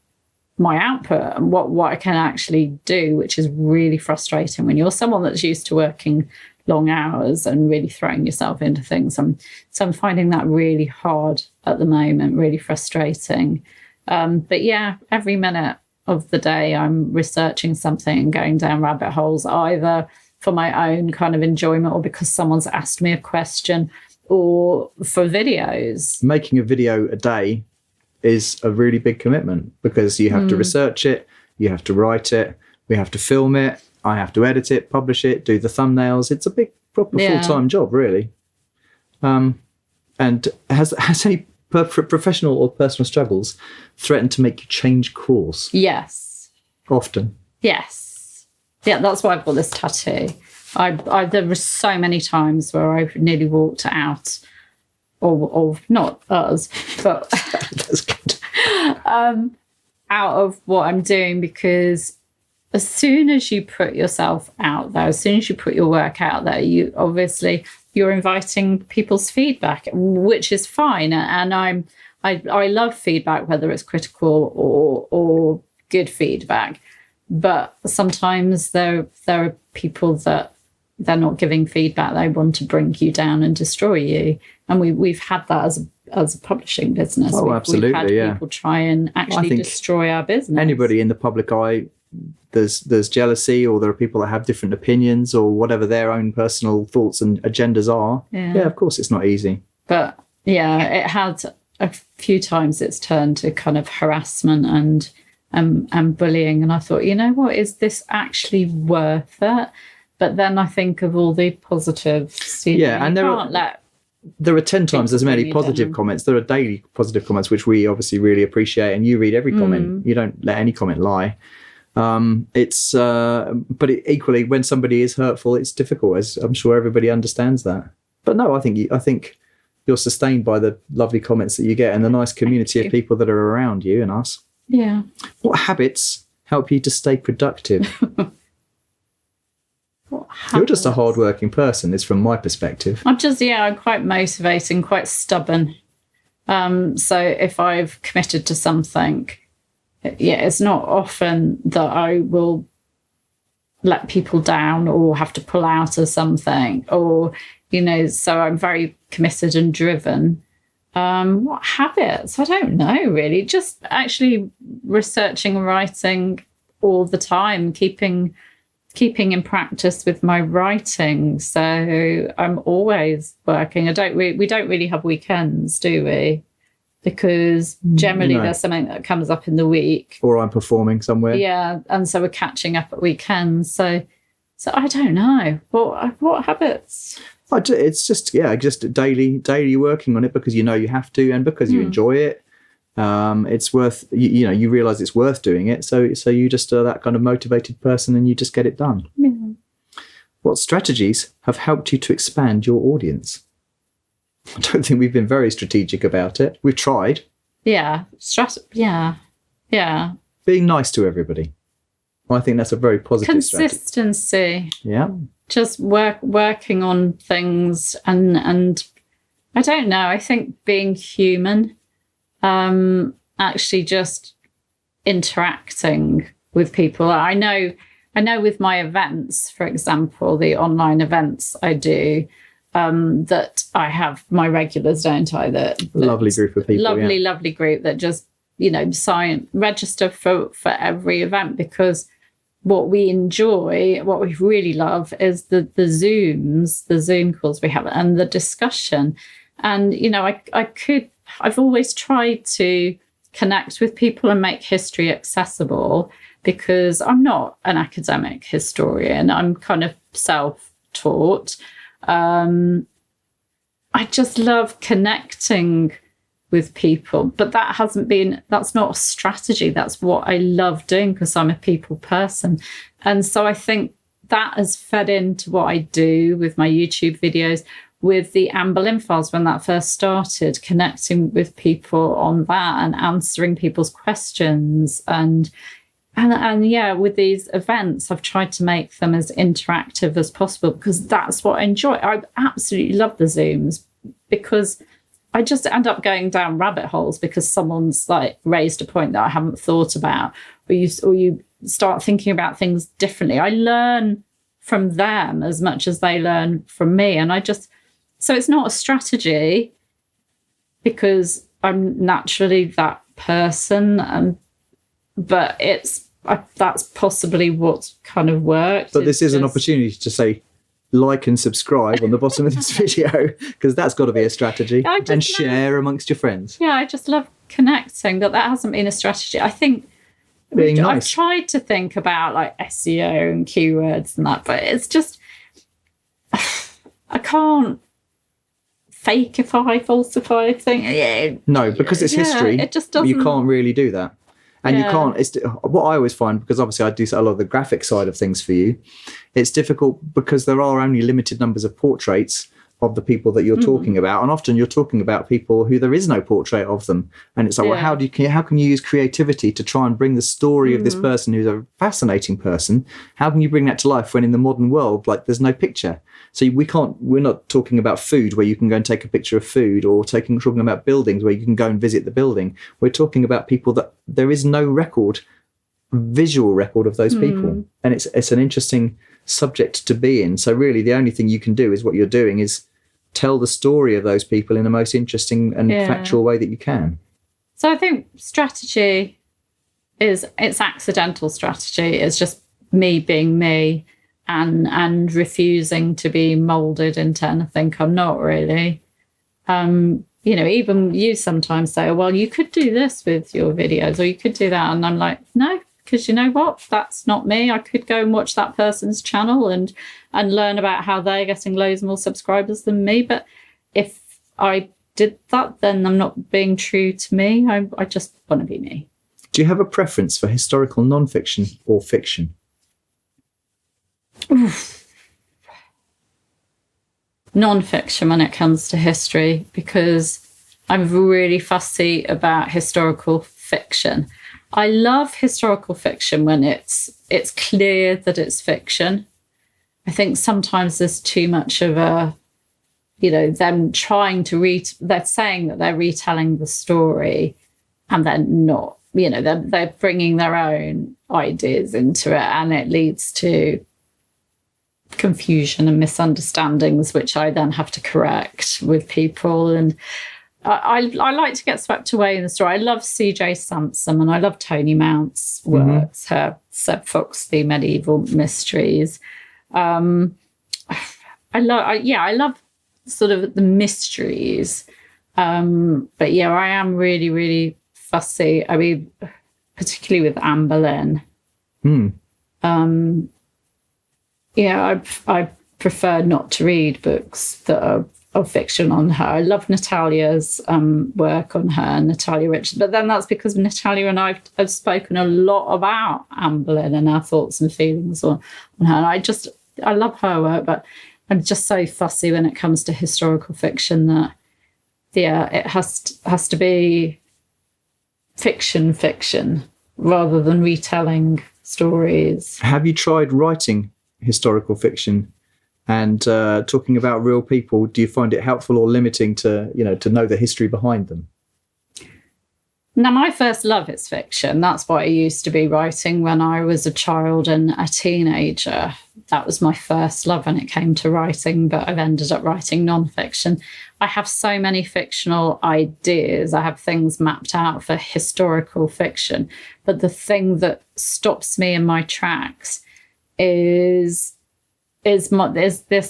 Speaker 1: my output and what I can actually do, which is really frustrating when you're someone that's used to working long hours and really throwing yourself into things. So I'm finding that really hard at the moment, really frustrating. But yeah, every minute of the day I'm researching something and going down rabbit holes, either for my own kind of enjoyment or because someone's asked me a question or for videos.
Speaker 2: Making a video a day is a really big commitment because you have to research it, you have to write it, we have to film it, I have to edit it, publish it, do the thumbnails. It's a big, proper full-time job, really. And has any professional or personal struggles threatened to make you change course?
Speaker 1: Yes.
Speaker 2: Often?
Speaker 1: Yes. Yeah, that's why I've got this tattoo. There were so many times where I've nearly walked out, or not us, but
Speaker 2: That's good.
Speaker 1: out of what I'm doing, because as soon as you put yourself out there, as soon as you put your work out there, you're inviting people's feedback, which is fine. And I love feedback, whether it's critical or good feedback. But sometimes there are people that they're not giving feedback. They want to bring you down and destroy you. And we've had that as a publishing business.
Speaker 2: Oh, absolutely,
Speaker 1: we've had people try and actually destroy our business.
Speaker 2: Anybody in the public eye, there's jealousy, or there are people that have different opinions or whatever their own personal thoughts and agendas are. Yeah, of course it's not easy.
Speaker 1: But yeah, it had a few times it's turned to kind of harassment and bullying. And I thought, you know what, is this actually worth it? But then I think of all the positives. And
Speaker 2: there are 10 times as many positive comments. There are daily positive comments, which we obviously really appreciate. And you read every comment. You don't let any comment lie. Equally, when somebody is hurtful, it's difficult, as I'm sure everybody understands that. But no, I think you're sustained by the lovely comments that you get and the nice community of people that are around you and us.
Speaker 1: Yeah.
Speaker 2: What habits help you to stay productive? You're just a hard-working person, is from my perspective.
Speaker 1: I'm quite motivating, quite stubborn. So if I've committed to something, it's not often that I will let people down or have to pull out of something, or, so I'm very committed and driven. What habits? I don't know, really. Just actually researching and writing all the time, keeping in practice with my writing. So I'm always working. We don't really have weekends, do we? Because generally there's something that comes up in the week. Or
Speaker 2: I'm performing somewhere.
Speaker 1: Yeah, and so we're catching up at weekends. So I don't know. What habits?
Speaker 2: It's just daily working on it because you have to, and because you enjoy it. It's worth, you realise it's worth doing it. So you just are that kind of motivated person and you just get it done.
Speaker 1: Yeah.
Speaker 2: What strategies have helped you to expand your audience? I don't think we've been very strategic about it. We've tried.
Speaker 1: Yeah. Yeah.
Speaker 2: Being nice to everybody. I think that's a very positive
Speaker 1: consistency.
Speaker 2: Strategy. Yeah.
Speaker 1: Just working on things and I don't know. I think being human, actually just interacting with people. I know with my events, for example, the online events I do, that I have my regulars, don't I?
Speaker 2: Lovely group of people.
Speaker 1: Lovely group that just, register for every event, because what we enjoy, what we really love, is the Zoom calls we have, and the discussion. And, you know, I've always tried to connect with people and make history accessible, because I'm not an academic historian. I'm kind of self-taught. I just love connecting with people, but that's not a strategy. That's what I love doing, because I'm a people person. And so I think that has fed into what I do with my YouTube videos, with the Anne Boleyn files when that first started, connecting with people on that and answering people's questions. And yeah, with these events, I've tried to make them as interactive as possible, because that's what I enjoy. I absolutely love the Zooms, because I just end up going down rabbit holes because someone's like raised a point that I haven't thought about, or you start thinking about things differently. I learn from them as much as they learn from me. And so it's not a strategy, because I'm naturally that person, but that's possibly what's kind of worked.
Speaker 2: But this is an opportunity to say, like and subscribe on the bottom of this video, because that's got to be a strategy, and share amongst your friends.
Speaker 1: Yeah, I just love connecting, but that hasn't been a strategy. I think I've tried to think about like SEO and keywords and that, but it's just, I can't falsify thing. Yeah.
Speaker 2: No, because it's history.
Speaker 1: It just doesn't.
Speaker 2: You can't really do that. And you can't, what I always find, because obviously I do a lot of the graphic side of things for you, it's difficult because there are only limited numbers of portraits of the people that you're talking about. And often you're talking about people who there is no portrait of them. And it's like, well, how can you use creativity to try and bring the story of this person who's a fascinating person? How can you bring that to life when in the modern world, like, there's no picture? So we're not talking about food where you can go and take a picture of food, or talking about buildings where you can go and visit the building. We're talking about people that there is no visual record of those people. And it's an interesting subject to be in. So really the only thing you can do is what you're doing is tell the story of those people in the most interesting and factual way that you can.
Speaker 1: So I think strategy it's accidental strategy. It's just me being me, and refusing to be molded into anything I'm not really. You know, even you sometimes say, oh, well, you could do this with your videos, or you could do that. And I'm like, no, because you know what? That's not me. I could go and watch that person's channel and learn about how they're getting loads more subscribers than me. But if I did that, then I'm not being true to me. I just want to be me.
Speaker 2: Do you have a preference for historical non-fiction or fiction?
Speaker 1: Non-fiction when it comes to history, because I'm really fussy about historical fiction. I love historical fiction when it's clear that it's fiction. I think sometimes there's too much of a, you know, them trying to they're saying that they're retelling the story, and they're not. You know, they're bringing their own ideas into it, and it leads to confusion and misunderstandings, which I then have to correct with people. And I like to get swept away in the story. I love C.J. Sansom, and I love Tony Mount's works, her Seb Fox, The Medieval Mysteries. I love sort of the mysteries. But yeah, I am really, really fussy. I mean, particularly with Anne Boleyn. I prefer not to read books that are of fiction on her. I love Natalia's work on her, Natalia Richards. But then that's because Natalia and I have spoken a lot about Anne Boleyn and our thoughts and feelings on her. And I love her work, but I'm just so fussy when it comes to historical fiction that, it has to be fiction rather than retelling stories.
Speaker 2: Have you tried writing historical fiction and talking about real people? Do you find it helpful or limiting to know the history behind them?
Speaker 1: Now, my first love is fiction. That's what I used to be writing when I was a child and a teenager. That was my first love when it came to writing, but I've ended up writing non-fiction. I have so many fictional ideas. I have things mapped out for historical fiction. But the thing that stops me in my tracks is this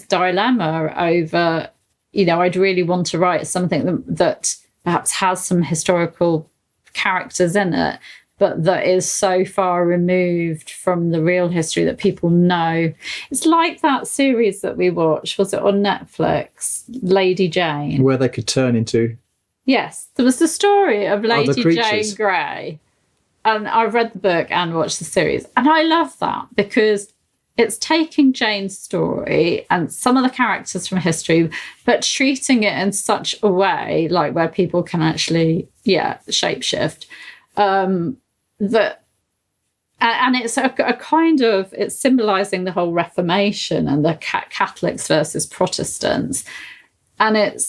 Speaker 1: dilemma over, I'd really want to write something that perhaps has some historical characters in it, but that is so far removed from the real history that people know. It's like that series that we watched, was it on Netflix, Lady Jane?
Speaker 2: Where they could turn into...
Speaker 1: Yes, there was the story of Lady Jane
Speaker 2: creatures.
Speaker 1: Grey. And I've read the book and watched the series. And I love that because it's taking Jane's story and some of the characters from history, but treating it in such a way, like where people can actually, shapeshift, that, and it's a kind of, it's symbolising the whole Reformation and the Catholics versus Protestants. And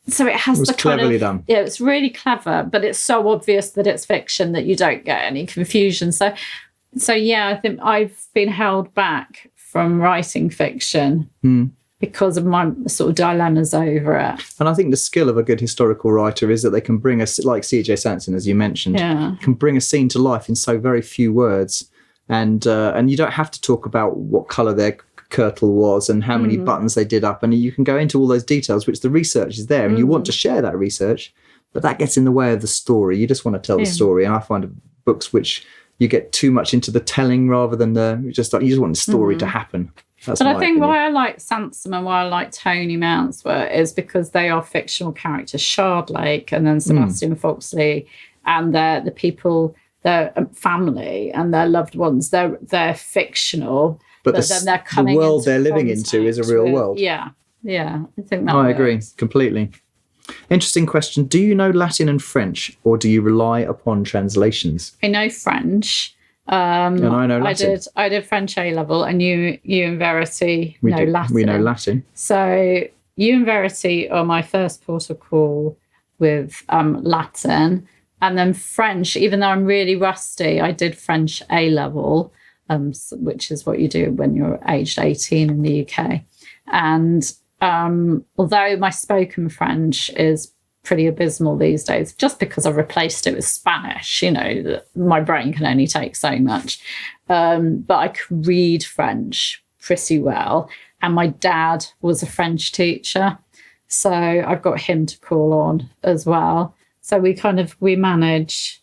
Speaker 1: so it has the kind
Speaker 2: cleverly
Speaker 1: of,
Speaker 2: done.
Speaker 1: Yeah, it's really clever, but it's so obvious that it's fiction that you don't get any confusion. So yeah, I think I've been held back from writing fiction because of my sort of dilemmas over it.
Speaker 2: And I think the skill of a good historical writer is that they can bring us, like C.J. Sanson, as you mentioned, can bring a scene to life in so very few words. And you don't have to talk about what colour their kirtle was and how many buttons they did up. And you can go into all those details, which the research is there. And you want to share that research, but that gets in the way of the story. You just want to tell the story. And I find books which... you get too much into the telling rather than you just want the story to happen. That's
Speaker 1: but I think
Speaker 2: opinion.
Speaker 1: why I like Sansom and why I like Tony Mounsworth is because they are fictional characters. Shardlake and then Sebastian Foxley, and they're the people, their family and their loved ones. They're fictional, but then they're coming.
Speaker 2: The world they're living into is a real world.
Speaker 1: Yeah. I think that.
Speaker 2: I agree completely. Interesting question. Do you know Latin and French, or do you rely upon translations?
Speaker 1: I know French.
Speaker 2: And I know Latin.
Speaker 1: I did French A level, and you and Verity know Latin.
Speaker 2: We know Latin.
Speaker 1: So you and Verity are my first port of call with Latin, and then French. Even though I'm really rusty, I did French A level, which is what you do when you're aged 18 in the UK, and. Although my spoken French is pretty abysmal these days, just because I've replaced it with Spanish, my brain can only take so much. But I can read French pretty well. And my dad was a French teacher, so I've got him to call on as well. So we manage.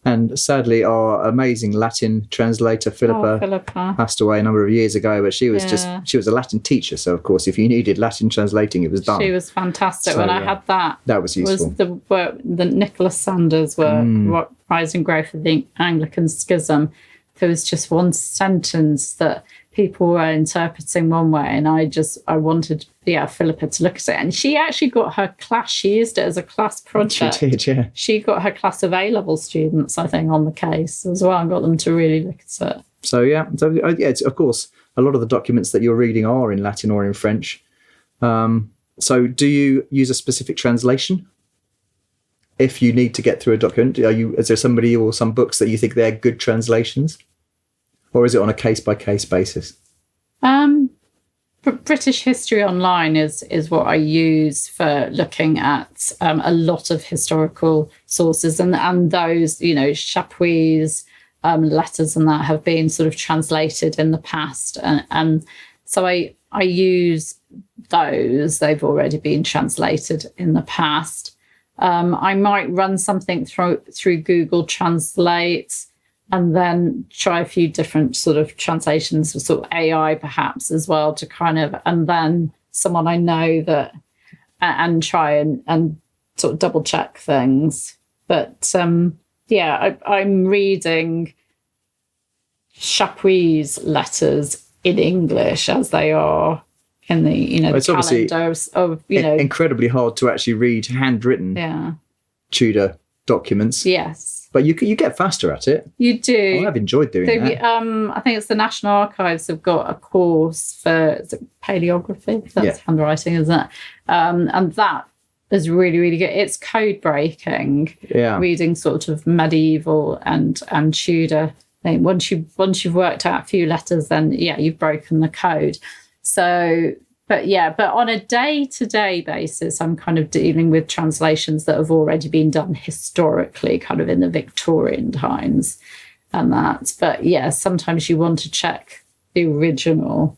Speaker 2: And sadly, our amazing Latin translator, Philippa, passed away a number of years ago, but she was she was a Latin teacher. So, of course, if you needed Latin translating, it was done.
Speaker 1: She was fantastic. So, when I had that,
Speaker 2: that was useful.
Speaker 1: Was the work, the Nicholas Sanders work, Rise and Growth of the Anglican Schism. There was just one sentence that people were interpreting one way, and I wanted Philippa to look at it, and she actually got her class. She used it as a class project.
Speaker 2: She did, yeah.
Speaker 1: She got her class of A-level students, I think, on the case as well, and got them to really look at it.
Speaker 2: So of course, a lot of the documents that you're reading are in Latin or in French. So, do you use a specific translation if you need to get through a document? Is there somebody or some books that you think they're good translations? Or is it on a case-by-case basis?
Speaker 1: British History Online is what I use for looking at a lot of historical sources, and those, Chapuis letters and that have been sort of translated in the past, and so I use those. They've already been translated in the past. I might run something through Google Translate, and then try a few different sort of translations of sort of AI perhaps as well to and then someone I know that, and try and sort of double check things. But I'm reading Chapuis letters in English as they are in the, the calendar of
Speaker 2: incredibly hard to actually read handwritten Tudor documents.
Speaker 1: Yes.
Speaker 2: But you get faster at it.
Speaker 1: You do.
Speaker 2: I've enjoyed doing that.
Speaker 1: I think it's the National Archives have got a course for paleography. That's handwriting, isn't it? And that is really, really good. It's code breaking.
Speaker 2: Yeah.
Speaker 1: Reading sort of medieval and Tudor thing. Once you've worked out a few letters, then you've broken the code. So, but on a day-to-day basis, I'm kind of dealing with translations that have already been done historically, kind of in the Victorian times and that. But sometimes you want to check the original.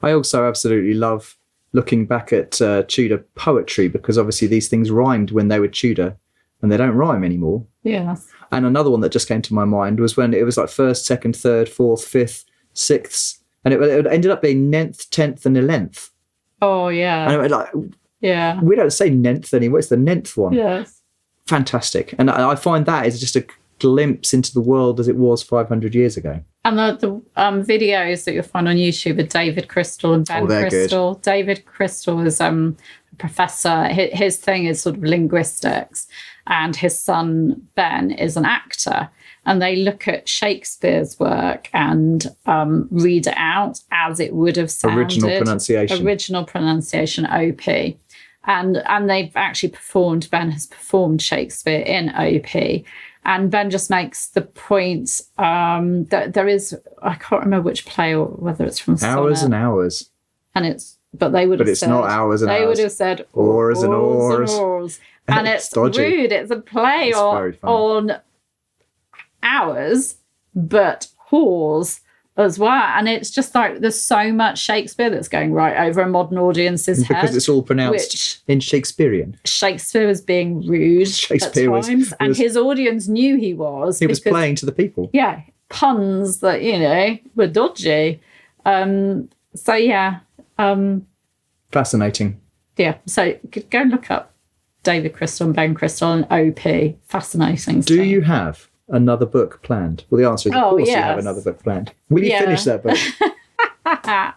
Speaker 2: I also absolutely love looking back at Tudor poetry, because obviously these things rhymed when they were Tudor and they don't rhyme anymore.
Speaker 1: Yeah.
Speaker 2: And another one that just came to my mind was when it was like 1st, 2nd, 3rd, 4th, 5th, 6th, and it ended up being 9th, 10th and 11th.
Speaker 1: Oh, yeah.
Speaker 2: And it was like,
Speaker 1: yeah.
Speaker 2: We don't say 9th anymore, it's the 9th one.
Speaker 1: Yes.
Speaker 2: Fantastic. And I find that is just a glimpse into the world as it was 500 years ago.
Speaker 1: And the videos that you'll find on YouTube are David Crystal and Ben Crystal. Good. David Crystal is a professor. His thing is sort of linguistics, and his son Ben is an actor. And they look at Shakespeare's work and read it out as it would have sounded. Original pronunciation, OP. And they've actually Ben has performed Shakespeare in OP. And Ben just makes the point that there is, I can't remember which play or whether it's from
Speaker 2: Hours and Hours.
Speaker 1: And but they would have said.
Speaker 2: But it's not hours and hours.
Speaker 1: They would have said
Speaker 2: oars and oars.
Speaker 1: And it's
Speaker 2: dodgy.
Speaker 1: Rude. It's a play on hours, but whores as well. And it's just like there's so much Shakespeare that's going right over a modern audience's head.
Speaker 2: Because it's all pronounced in Shakespearean.
Speaker 1: Shakespeare was being rude at times, and his audience knew he was.
Speaker 2: He was playing to the people.
Speaker 1: Yeah, puns that, were dodgy.
Speaker 2: Fascinating.
Speaker 1: Yeah, so go look up David Crystal and Ben Crystal and OP. Fascinating.
Speaker 2: Do you have another book planned? Well, the answer is, of course, you have another book planned. Will you finish that book?
Speaker 1: I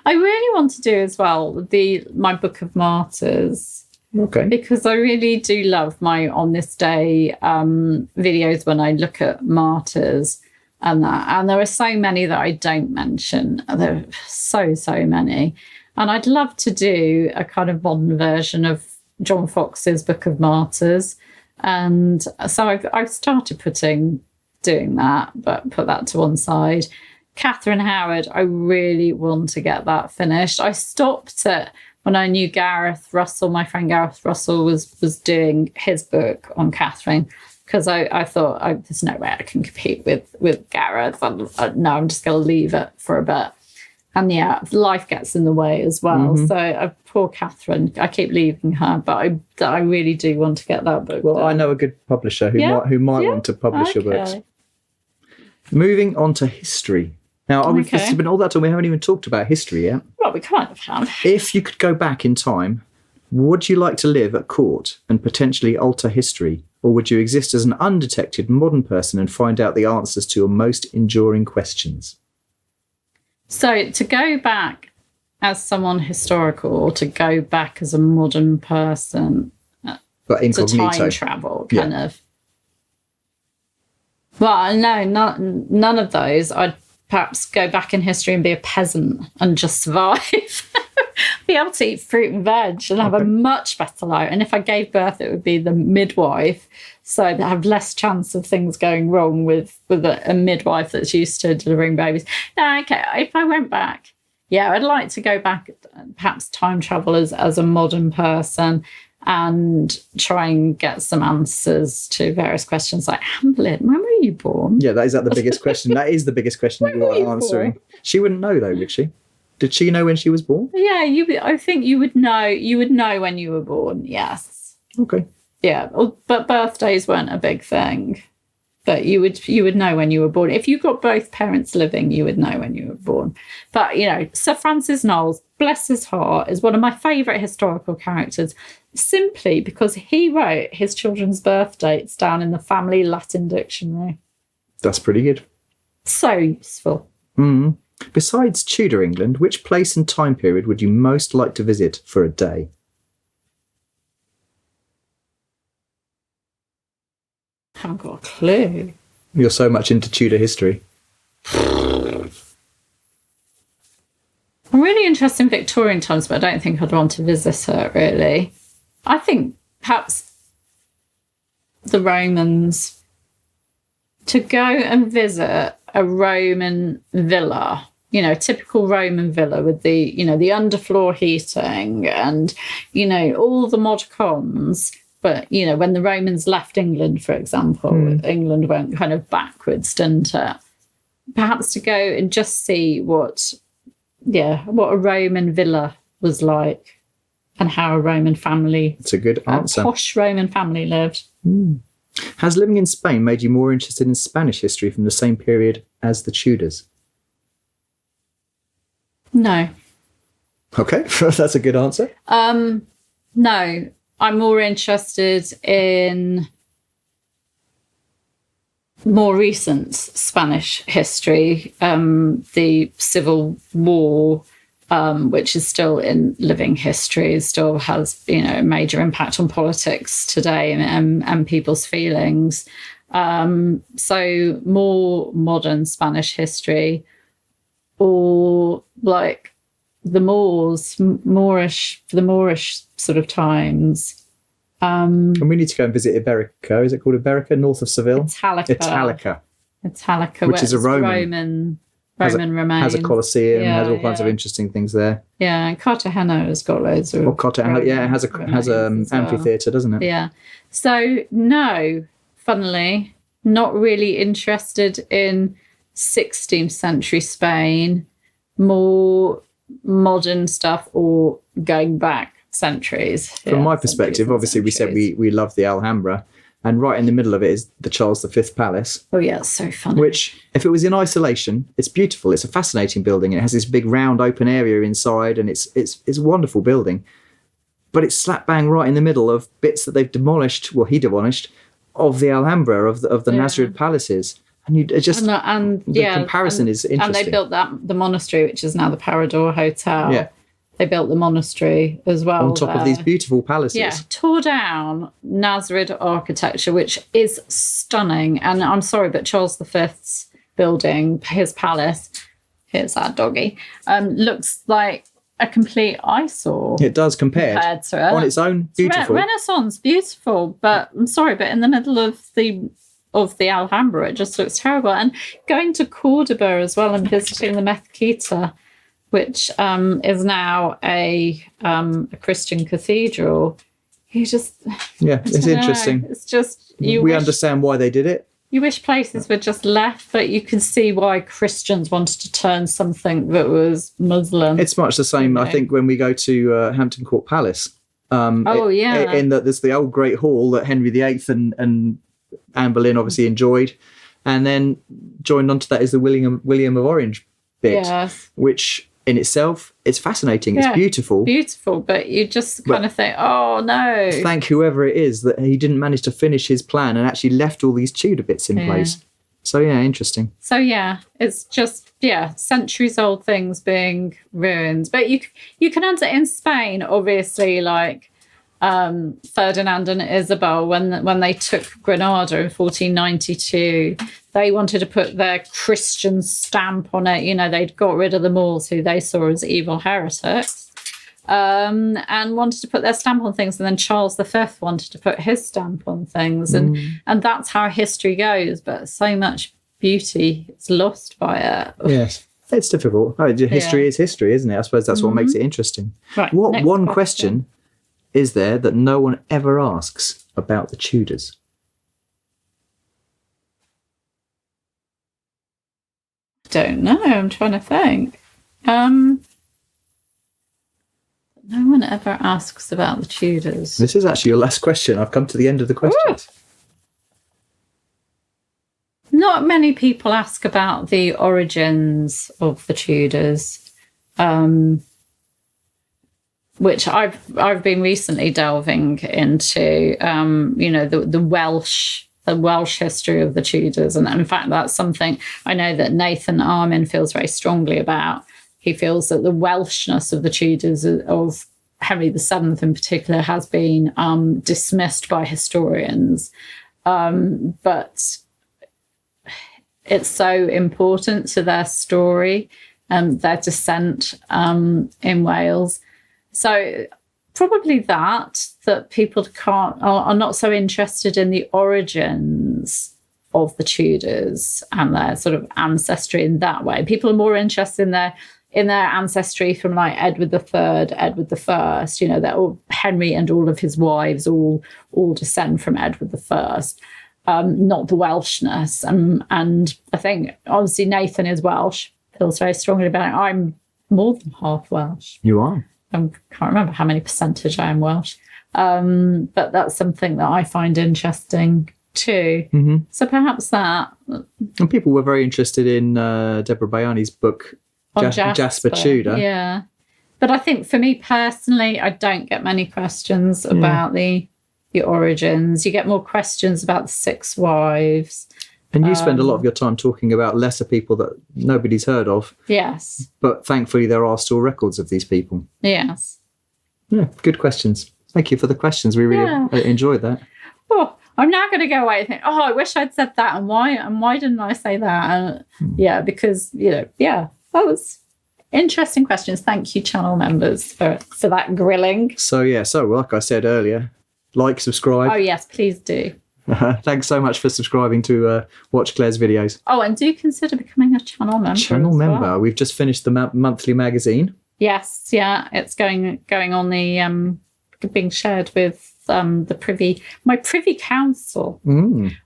Speaker 1: really want to do as well my Book of Martyrs.
Speaker 2: Okay.
Speaker 1: Because I really do love my On This Day videos when I look at martyrs and that. And there are so many that I don't mention. There are so many. And I'd love to do a kind of modern version of John Fox's Book of Martyrs. And so I've started doing that, but put that to one side. Catherine Howard, I really want to get that finished. I stopped it when I knew Gareth Russell, my friend Gareth Russell was doing his book on Catherine, because I thought there's no way I can compete with Gareth. No, I'm just going to leave it for a bit. And life gets in the way as well. Mm-hmm. So poor Catherine, I keep leaving her, but I really do want to get that book done.
Speaker 2: I know a good publisher who might want to publish your books. Moving on to history. Now, it's been all that time, we haven't even talked about history yet.
Speaker 1: Well, we kind of have.
Speaker 2: If you could go back in time, would you like to live at court and potentially alter history? Or would you exist as an undetected modern person and find out the answers to your most enduring questions?
Speaker 1: So to go back as someone historical, or to go back as a modern person,
Speaker 2: but incognito.
Speaker 1: To time travel, kind of. Well, no, none of those. I'd perhaps go back in history and be a peasant and just survive. Be able to eat fruit and veg and have a much better life. And if I gave birth, it would be the midwife. So I'd have less chance of things going wrong with a midwife that's used to delivering babies. No, okay, if I went back, I'd like to go back, perhaps time travel as a modern person, and try and get some answers to various questions like, Anne Boleyn, when were you born?
Speaker 2: Yeah, is that the biggest question? That is the biggest question you are answering. Born? She wouldn't know though, would she? Did she know when she was born? Yeah,
Speaker 1: I think you would know. You would know when you were born. Yes.
Speaker 2: Okay. Yeah,
Speaker 1: but birthdays weren't a big thing. But you would know when you were born. If you got both parents living, you would know when you were born. But Sir Francis Knowles, bless his heart, is one of my favourite historical characters, simply because he wrote his children's birth dates down in the family Latin dictionary.
Speaker 2: That's pretty good.
Speaker 1: So useful.
Speaker 2: Mm. Besides Tudor England, which place and time period would you most like to visit for a day?
Speaker 1: I haven't got a clue.
Speaker 2: You're so much into Tudor history.
Speaker 1: I'm really interested in Victorian times, but I don't think I'd want to visit it, really. I think perhaps the Romans, to go and visit a Roman villa, a typical Roman villa with the, the underfloor heating and, all the mod cons. But, when the Romans left England, for example, England went kind of backwards, didn't it? Perhaps to go and just see what a Roman villa was like and how a Roman family,
Speaker 2: it's a good answer,
Speaker 1: a posh Roman family lived.
Speaker 2: Has living in Spain made you more interested in Spanish history from the same period as the Tudors?
Speaker 1: No.
Speaker 2: Okay, that's a good answer.
Speaker 1: No, I'm more interested in more recent Spanish history, the Civil War, which is still in living history, still has, a major impact on politics today and people's feelings. So more modern Spanish history, or like the Moorish sort of times.
Speaker 2: And we need to go and visit Iberica. Is it called Iberica, north of Seville?
Speaker 1: Italica,
Speaker 2: which is a Roman
Speaker 1: remains.
Speaker 2: Has a Colosseum, has all kinds of interesting things there.
Speaker 1: Yeah, and Cartagena has got loads of.
Speaker 2: Cartagena, it has an amphitheatre, doesn't it?
Speaker 1: Yeah. So no, funnily, not really interested in 16th century Spain, more modern stuff, or going back centuries.
Speaker 2: From my perspective, obviously, we said we love the Alhambra, and right in the middle of it is the Charles V Palace.
Speaker 1: Oh yeah, it's so funny.
Speaker 2: Which, if it was in isolation, it's beautiful. It's a fascinating building. It has this big round open area inside, and it's a wonderful building. But it's slap bang right in the middle of bits that they've demolished. Well, he demolished of the Alhambra, of the Nasrid palaces. And the comparison is interesting.
Speaker 1: And they built the monastery, which is now the Parador Hotel.
Speaker 2: Yeah.
Speaker 1: They built the monastery as well.
Speaker 2: On top of these beautiful palaces.
Speaker 1: Yeah, tore down Nasrid architecture, which is stunning. And I'm sorry, but Charles V's building, his palace, here's that doggy, looks like a complete eyesore.
Speaker 2: It does compared to it. On its own, beautiful.
Speaker 1: Renaissance, beautiful. But I'm sorry, but in the middle of the Alhambra, it just looks terrible. And going to Cordoba as well and visiting the Mezquita, which is now a Christian cathedral. It's interesting. It's just
Speaker 2: we understand why they did it.
Speaker 1: You wish places were just left, but you can see why Christians wanted to turn something that was Muslim.
Speaker 2: It's much the same, I think, when we go to Hampton Court Palace.
Speaker 1: In
Speaker 2: that there's the old Great Hall that Henry VIII and Anne Boleyn obviously enjoyed, and then joined onto that is the William of Orange bit, which in itself, it's fascinating. It's beautiful.
Speaker 1: Beautiful, but you just kind of think, oh no.
Speaker 2: Thank whoever it is that he didn't manage to finish his plan and actually left all these Tudor bits in place. So interesting. So
Speaker 1: it's just, centuries old things being ruined. But you can answer in Spain, obviously, like Ferdinand and Isabel, when they took Granada in 1492, they wanted to put their Christian stamp on it. They'd got rid of the Moors, who they saw as evil heretics, and wanted to put their stamp on things. And then Charles V wanted to put his stamp on things, and that's how history goes. But so much beauty is lost by it.
Speaker 2: Yes. It's difficult. History is history, isn't it? I suppose that's what makes it interesting.
Speaker 1: Right,
Speaker 2: what one question is there that no one ever asks about the Tudors?
Speaker 1: Don't know. I'm trying to think. No one ever asks about the Tudors.
Speaker 2: This is actually your last question. I've come to the end of the questions.
Speaker 1: Ooh. Not many people ask about the origins of the Tudors. Which I've been recently delving into, the Welsh history of the Tudors. And in fact, that's something I know that Nathan Armin feels very strongly about. He feels that the Welshness of the Tudors, of Henry VII in particular, has been dismissed by historians. But it's so important to their story and their descent in Wales. So probably that people are not so interested in the origins of the Tudors and their sort of ancestry in that way. People are more interested in their ancestry from like Edward III, Edward I. You know, they're all Henry and all of his wives all descend from Edward I. Not the Welshness. And I think obviously Nathan is Welsh, feels very strongly about it. I'm more than half Welsh.
Speaker 2: You are.
Speaker 1: I can't remember how many percentage I am Welsh. But that's something that I find interesting too.
Speaker 2: Mm-hmm.
Speaker 1: So perhaps that.
Speaker 2: And people were very interested in Deborah Bayani's book, Jasper Tudor.
Speaker 1: Yeah. But I think for me personally, I don't get many questions about the origins. You get more questions about the 6 wives.
Speaker 2: And you spend a lot of your time talking about lesser people that nobody's heard of.
Speaker 1: Yes.
Speaker 2: But thankfully, there are still records of these people.
Speaker 1: Yes.
Speaker 2: Yeah, good questions. Thank you for the questions. We really enjoyed that.
Speaker 1: Oh, I'm now going to go away and think, I wish I'd said that. And why didn't I say that? Yeah, because, that was interesting questions. Thank you, channel members, for that grilling.
Speaker 2: So like I said earlier, like, subscribe.
Speaker 1: Oh, yes, please do.
Speaker 2: Thanks so much for subscribing to Watch Claire's videos.
Speaker 1: Oh, and do consider becoming a channel member. Well.
Speaker 2: We've just finished the monthly magazine.
Speaker 1: Yes, yeah, it's going on the being shared with my Privy Council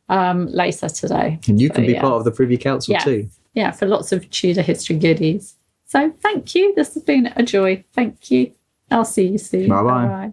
Speaker 1: later today.
Speaker 2: And you can be part of the Privy Council too.
Speaker 1: Yeah, for lots of Tudor history goodies. So thank you. This has been a joy. Thank you. I'll see you soon.
Speaker 2: Bye-bye.
Speaker 1: Bye-bye.